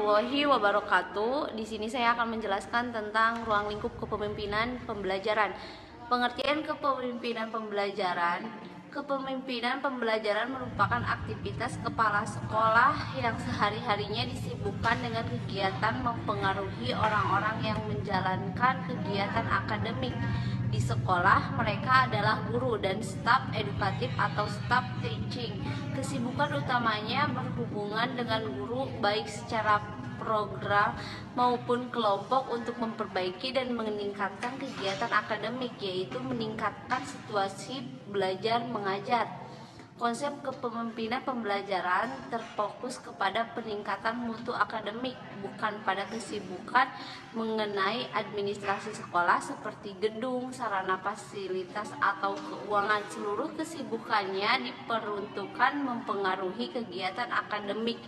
warahmatullahi wabarakatuh. Di sini saya akan menjelaskan tentang ruang lingkup kepemimpinan pembelajaran. Pengertian kepemimpinan pembelajaran. Kepemimpinan pembelajaran merupakan aktivitas kepala sekolah yang sehari-harinya disibukkan dengan kegiatan mempengaruhi orang-orang yang menjalankan kegiatan akademik. Di sekolah, mereka adalah guru dan staf edukatif atau staf teaching. Kesibukan utamanya berhubungan dengan guru baik secara program maupun kelompok untuk memperbaiki dan meningkatkan kegiatan akademik, yaitu meningkatkan situasi belajar mengajar. Konsep kepemimpinan pembelajaran terfokus kepada peningkatan mutu akademik, bukan pada kesibukan mengenai administrasi sekolah seperti gedung, sarana fasilitas, atau keuangan. Seluruh kesibukannya diperuntukkan mempengaruhi kegiatan akademik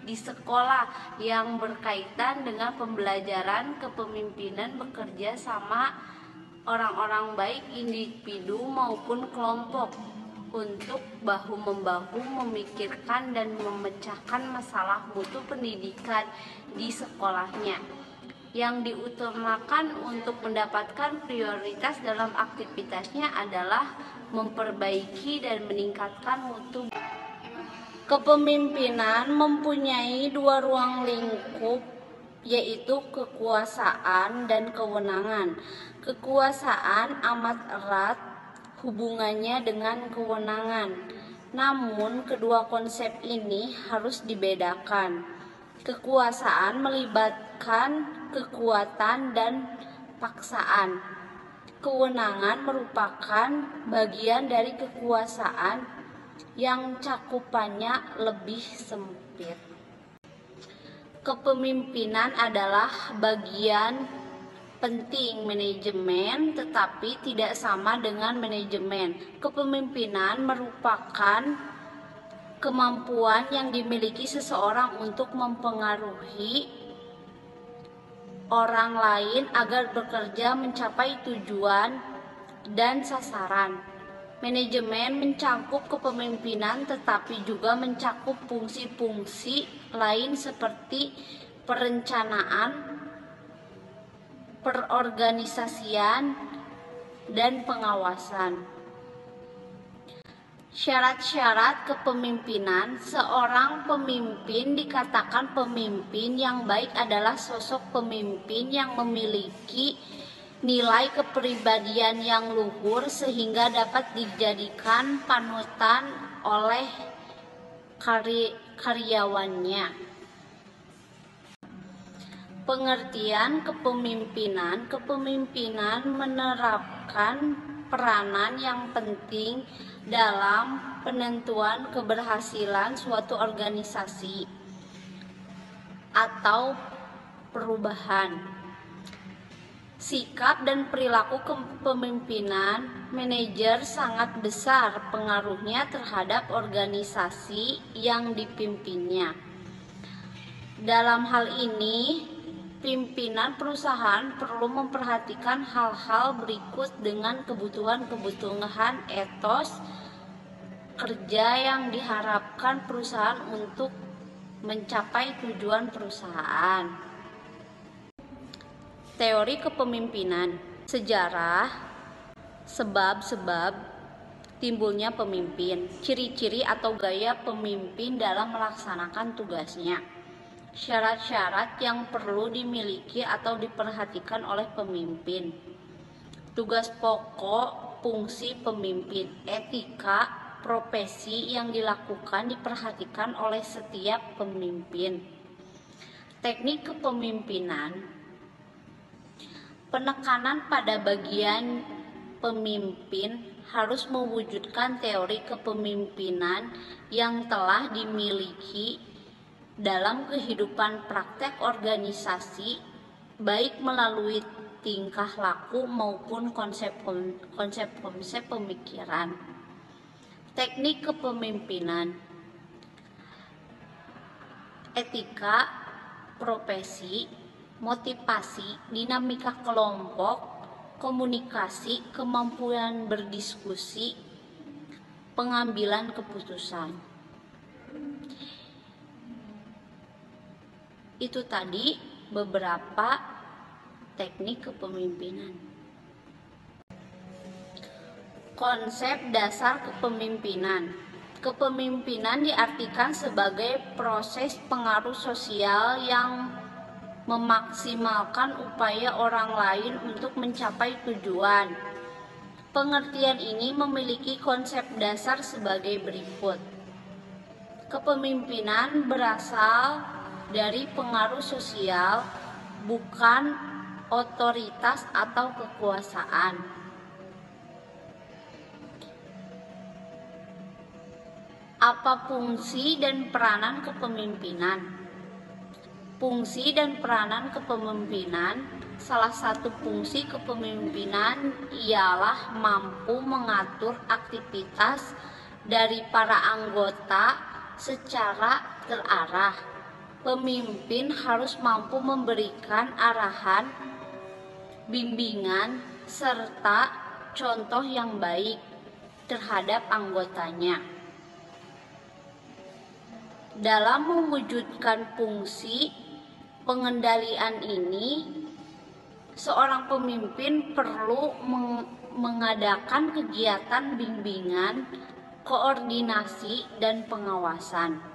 di sekolah yang berkaitan dengan pembelajaran. Kepemimpinan bekerja sama orang-orang baik individu maupun kelompok untuk bahu-membahu memikirkan dan memecahkan masalah mutu pendidikan di sekolahnya, yang diutamakan untuk mendapatkan prioritas dalam aktivitasnya adalah memperbaiki dan meningkatkan mutu. Kepemimpinan mempunyai dua ruang lingkup, yaitu kekuasaan dan kewenangan. Kekuasaan amat erat hubungannya dengan kewenangan. Namun, kedua konsep ini harus dibedakan. Kekuasaan melibatkan kekuatan dan paksaan. Kewenangan merupakan bagian dari kekuasaan yang cakupannya lebih sempit. Kepemimpinan adalah bagian penting manajemen, tetapi tidak sama dengan manajemen. Kepemimpinan merupakan kemampuan yang dimiliki seseorang untuk mempengaruhi orang lain agar bekerja mencapai tujuan dan sasaran. Manajemen mencakup kepemimpinan, tetapi juga mencakup fungsi-fungsi lain seperti perencanaan, perorganisasian, dan pengawasan. Syarat-syarat kepemimpinan. Seorang pemimpin dikatakan pemimpin yang baik adalah sosok pemimpin yang memiliki nilai kepribadian yang luhur sehingga dapat dijadikan panutan oleh karyawannya. Pengertian kepemimpinan. Kepemimpinan menerapkan peranan yang penting dalam penentuan keberhasilan suatu organisasi atau perubahan. Sikap dan perilaku kepemimpinan manajer sangat besar pengaruhnya terhadap organisasi yang dipimpinnya. Dalam hal ini, pimpinan perusahaan perlu memperhatikan hal-hal berikut dengan kebutuhan etos kerja yang diharapkan perusahaan untuk mencapai tujuan perusahaan. Teori kepemimpinan. Sejarah, sebab-sebab timbulnya pemimpin, ciri-ciri atau gaya pemimpin dalam melaksanakan tugasnya. Syarat-syarat yang perlu dimiliki atau diperhatikan oleh pemimpin. Tugas pokok fungsi pemimpin. Etika profesi yang dilakukan diperhatikan oleh setiap pemimpin. Teknik kepemimpinan. Penekanan pada bagian pemimpin harus mewujudkan teori kepemimpinan yang telah dimiliki dalam kehidupan praktek organisasi, baik melalui tingkah laku maupun konsep-konsep pemikiran. Teknik kepemimpinan. Etika profesi, motivasi, dinamika kelompok, komunikasi, kemampuan berdiskusi, pengambilan keputusan. Itu tadi beberapa teknik kepemimpinan. Konsep dasar kepemimpinan. Kepemimpinan diartikan sebagai proses pengaruh sosial yang memaksimalkan upaya orang lain untuk mencapai tujuan. Pengertian ini memiliki konsep dasar sebagai berikut. Kepemimpinan berasal dari pengaruh sosial, bukan otoritas atau kekuasaan. Apa fungsi dan peranan kepemimpinan? Fungsi dan peranan kepemimpinan, salah satu fungsi kepemimpinan ialah mampu mengatur aktivitas dari para anggota secara terarah. Pemimpin harus mampu memberikan arahan, bimbingan, serta contoh yang baik terhadap anggotanya. Dalam mewujudkan fungsi pengendalian ini, seorang pemimpin perlu mengadakan kegiatan bimbingan, koordinasi, dan pengawasan.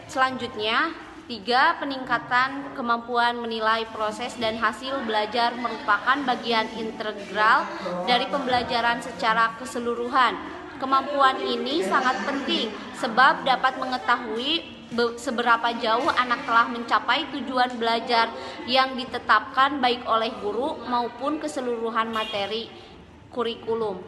Selanjutnya, 3. Peningkatan kemampuan menilai proses dan hasil belajar merupakan bagian integral dari pembelajaran secara keseluruhan. Kemampuan ini sangat penting sebab dapat mengetahui seberapa jauh anak telah mencapai tujuan belajar yang ditetapkan baik oleh guru maupun keseluruhan materi kurikulum.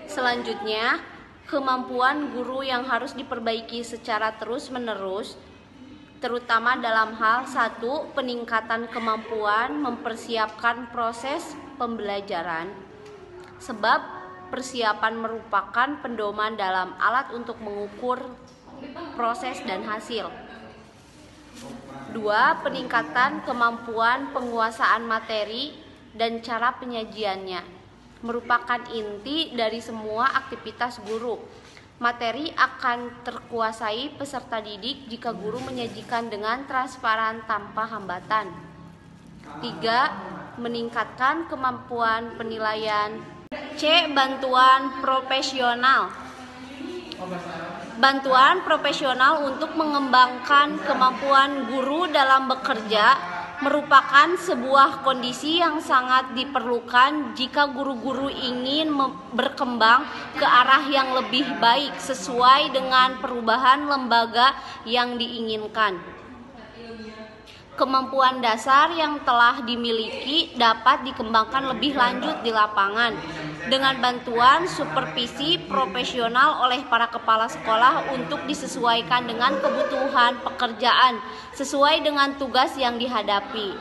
Selanjutnya, kemampuan guru yang harus diperbaiki secara terus-menerus, terutama dalam hal 1. Peningkatan kemampuan mempersiapkan proses pembelajaran, sebab persiapan merupakan pedoman dalam alat untuk mengukur proses dan hasil. 2. Peningkatan kemampuan penguasaan materi dan cara penyajiannya merupakan inti dari semua aktivitas guru. Materi akan terkuasai peserta didik jika guru menyajikan dengan transparan tanpa hambatan. 3. Meningkatkan kemampuan penilaian. C. Bantuan profesional. Bantuan profesional untuk mengembangkan kemampuan guru dalam bekerja merupakan sebuah kondisi yang sangat diperlukan jika guru-guru ingin berkembang ke arah yang lebih baik sesuai dengan perubahan lembaga yang diinginkan. Kemampuan dasar yang telah dimiliki dapat dikembangkan lebih lanjut di lapangan dengan bantuan supervisi profesional oleh para kepala sekolah untuk disesuaikan dengan kebutuhan pekerjaan sesuai dengan tugas yang dihadapi.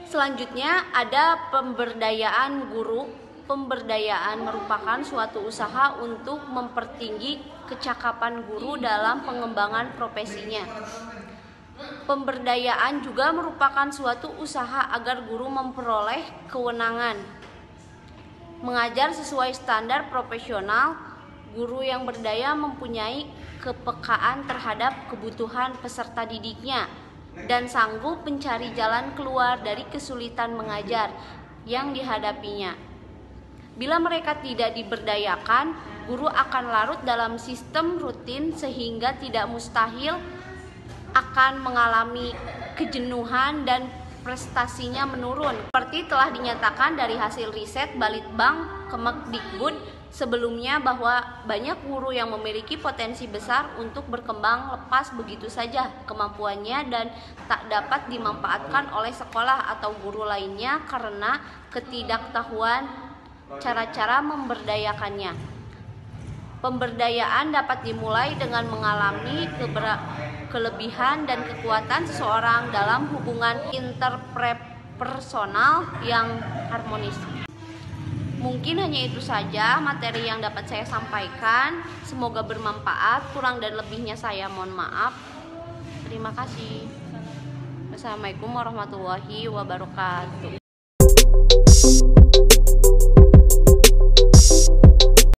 Selanjutnya ada pemberdayaan guru. Pemberdayaan merupakan suatu usaha untuk mempertinggi kecakapan guru dalam pengembangan profesinya. Pemberdayaan juga merupakan suatu usaha agar guru memperoleh kewenangan mengajar sesuai standar profesional. Guru yang berdaya mempunyai kepekaan terhadap kebutuhan peserta didiknya dan sanggup mencari jalan keluar dari kesulitan mengajar yang dihadapinya. Bila mereka tidak diberdayakan, guru akan larut dalam sistem rutin sehingga tidak mustahil akan mengalami kejenuhan dan prestasinya menurun. Seperti telah dinyatakan dari hasil riset Balitbang Kemendikbud sebelumnya bahwa banyak guru yang memiliki potensi besar untuk berkembang lepas begitu saja kemampuannya dan tak dapat dimanfaatkan oleh sekolah atau guru lainnya karena ketidaktahuan cara-cara memberdayakannya. Pemberdayaan dapat dimulai dengan mengalami kelebihan dan kekuatan seseorang dalam hubungan interpersonal yang harmonis. Mungkin hanya itu saja materi yang dapat saya sampaikan. Semoga bermanfaat. Kurang dan lebihnya saya mohon maaf. Terima kasih. Wassalamualaikum warahmatullahi wabarakatuh.